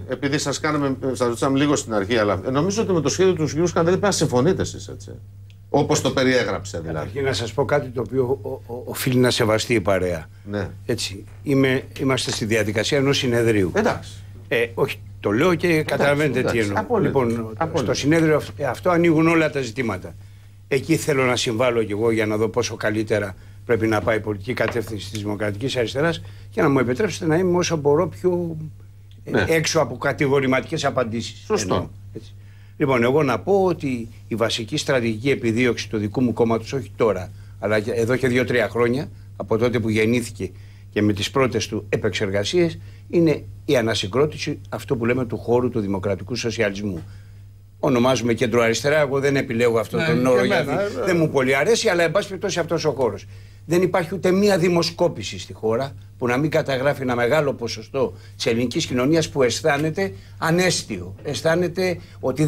επειδή σας ρωτήσαμε λίγο στην αρχή, αλλά νομίζω ότι με το σχέδιο του κ. Σκανδαρίδη πρέπει να συμφωνείτε εσείς, έτσι. Όπως το περιέγραψε δηλαδή. Καταρχήν να σας πω κάτι το οποίο οφείλει να σεβαστεί η παρέα. Ναι. Έτσι. Είμαστε στη διαδικασία ενός συνεδρίου. Εντάξει. Όχι, το λέω και καταλαβαίνετε τι εννοώ. Λοιπόν, στο συνέδριο αυτό ανοίγουν όλα τα ζητήματα. Εκεί θέλω να συμβάλλω κι εγώ για να δω πόσο καλύτερα πρέπει να πάει η πολιτική κατεύθυνση της Δημοκρατικής Αριστεράς και να μου επιτρέψετε να είμαι όσο μπορώ πιο έξω από κατηγορηματικές απαντήσεις. Σωστό. Λοιπόν, εγώ να πω ότι η βασική στρατηγική επιδίωξη του δικού μου κόμματος, όχι τώρα, αλλά εδώ και 2-3 χρόνια, από τότε που γεννήθηκε και με τις πρώτες του επεξεργασίες, είναι η ανασυγκρότηση αυτό που λέμε του χώρου του δημοκρατικού σοσιαλισμού. Ονομάζουμε κεντροαριστερά, εγώ δεν επιλέγω αυτόν τον όρο γιατί δεν μου πολύ αρέσει, αλλά εν πάση περιπτώσει αυτός ο χώρος. Δεν υπάρχει ούτε μία δημοσκόπηση στη χώρα που να μην καταγράφει ένα μεγάλο ποσοστό της ελληνικής κοινωνίας που αισθάνεται ανέστιο. Αισθάνεται ότι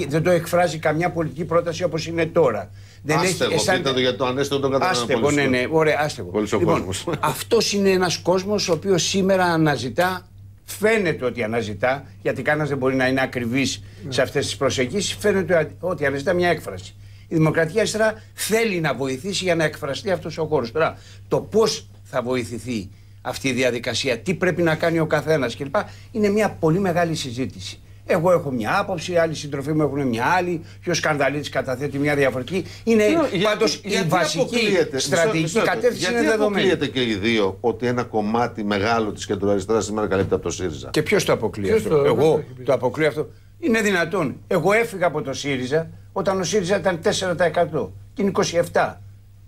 δεν το εκφράζει καμιά πολιτική πρόταση όπως είναι τώρα. Άστεγο, πείτε το για το ανέστιο τον καταναλωτή. Ναι, ωραία, άστεγο. Λοιπόν, αυτός είναι ένας κόσμος ο οποίος σήμερα αναζητά, φαίνεται ότι αναζητά, γιατί κανένας δεν μπορεί να είναι ακριβής σε αυτές τις προσεγγίσεις, φαίνεται ότι αναζητά μια έκφραση. Η Δημοκρατική Αριστερά θέλει να βοηθήσει για να εκφραστεί αυτός ο χώρος. Τώρα, το πώς θα βοηθηθεί αυτή η διαδικασία, τι πρέπει να κάνει ο καθένας κλπ. Είναι μια πολύ μεγάλη συζήτηση. Εγώ έχω μια άποψη, άλλοι συντροφοί μου έχουν μια άλλη, ο Σκανδαλίδης καταθέτει μια διαφορετική. Είναι πάντως η βασική στρατηγική κατεύθυνση είναι δεδομένη. Γιατί αποκλείεται και οι δύο ότι ένα κομμάτι μεγάλο της κεντροαριστεράς σήμερα καλύπτει από το ΣΥΡΙΖΑ? Και ποιος το αποκλεί αυτό? Εγώ το αποκλείω αυτό. Είναι δυνατόν? Εγώ έφυγα από το ΣΥΡΙΖΑ όταν ο ΣΥΡΙΖΑ ήταν 4% και είναι 27%.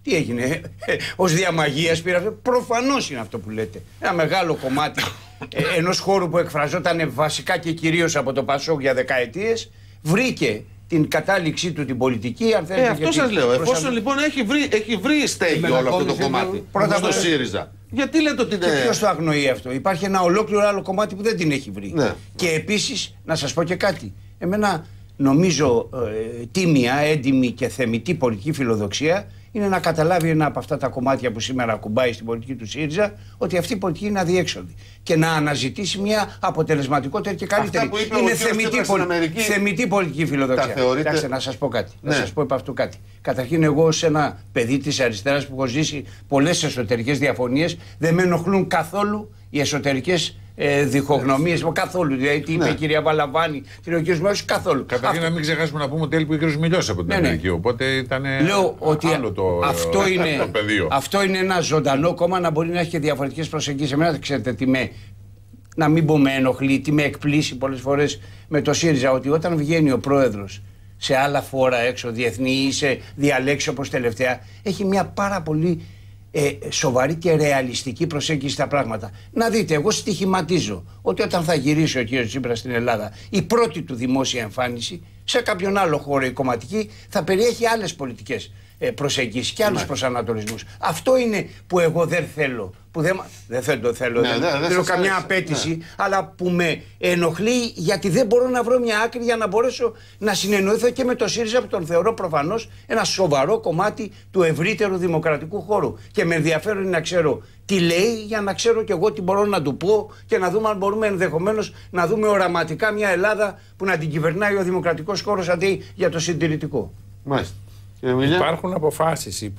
Τι έγινε, ως διαμαγείας πήρα αυτό? Προφανώς είναι αυτό που λέτε. Ένα μεγάλο κομμάτι ενός χώρου που εκφραζόταν βασικά και κυρίως από το ΠΑΣΟΚ για δεκαετίες, βρήκε την κατάληξή του την πολιτική. Αν θέλετε, αυτό σας λέω. Εφόσον λοιπόν έχει βρει στέγη όλο αυτό το κομμάτι στο ΣΥΡΙΖΑ, γιατί λέτε ότι και ποιος το αγνοεί αυτό? Υπάρχει ένα ολόκληρο άλλο κομμάτι που δεν την έχει βρει. Ναι. Και επίσης, να σας πω και κάτι. Εμένα νομίζω τίμια, έντιμη και θεμιτή πολιτική φιλοδοξία είναι να καταλάβει ένα από αυτά τα κομμάτια που σήμερα ακουμπάει στην πολιτική του ΣΥΡΙΖΑ ότι αυτή η πολιτική είναι αδιέξοδη και να αναζητήσει μια αποτελεσματικότερη και καλύτερη. Είναι θεμιτή πολιτική φιλοδοξία. Κοιτάξτε, να σας πω κάτι. Ναι. Να σας πω επ' αυτού κάτι. Καταρχήν, εγώ ως ένα παιδί της αριστεράς που έχω ζήσει πολλές εσωτερικές διαφωνίες, δεν με ενοχλούν καθόλου οι εσωτερικές διχογνωμίες. Καθόλου. Δηλαδή, τι είπε η κυρία Βαλαβάνη, τι είπε ο κ. Μέλος, καθόλου. Καταρχήν, να μην ξεχάσουμε να πούμε ότι έλειπε ο κ. Μιλιός από την Αμερική. Οπότε ήταν. Λέω ότι άλλο το πεδίο. Αυτό είναι ένα ζωντανό κόμμα να μπορεί να έχει και διαφορετικές προσεγγίσεις. Εμένα, ξέρετε τι να μην πω με ενοχλεί, τι με εκπλήσει πολλές φορές με το ΣΥΡΙΖΑ, ότι όταν βγαίνει ο πρόεδρος σε άλλα φόρα έξω, διεθνή ή σε διαλέξεις όπως τελευταία, έχει μια πάρα πολύ σοβαρή και ρεαλιστική προσέγγιση στα πράγματα. Να δείτε, εγώ στοιχηματίζω ότι όταν θα γυρίσει ο κ. Τσίπρας στην Ελλάδα, η πρώτη του δημόσια εμφάνιση σε κάποιον άλλο χώρο η κομματική θα περιέχει άλλες πολιτικές προσεγγίσεις και άλλους προσανατολισμούς. Αυτό είναι που εγώ δεν θέλω. Που δεν το θέλω, δεν έχω καμιά απέτηση, αλλά που με ενοχλεί γιατί δεν μπορώ να βρω μια άκρη για να μπορέσω να συνεννοηθώ και με το ΣΥΡΙΖΑ που τον θεωρώ προφανώς ένα σοβαρό κομμάτι του ευρύτερου δημοκρατικού χώρου. Και με ενδιαφέρον να ξέρω τι λέει για να ξέρω κι εγώ τι μπορώ να του πω και να δούμε αν μπορούμε ενδεχομένως να δούμε οραματικά μια Ελλάδα που να την κυβερνάει ο δημοκρατικός χώρος αντί για το συντηρητικό. Μάλιστα. Υπάρχουν αποφάσεις,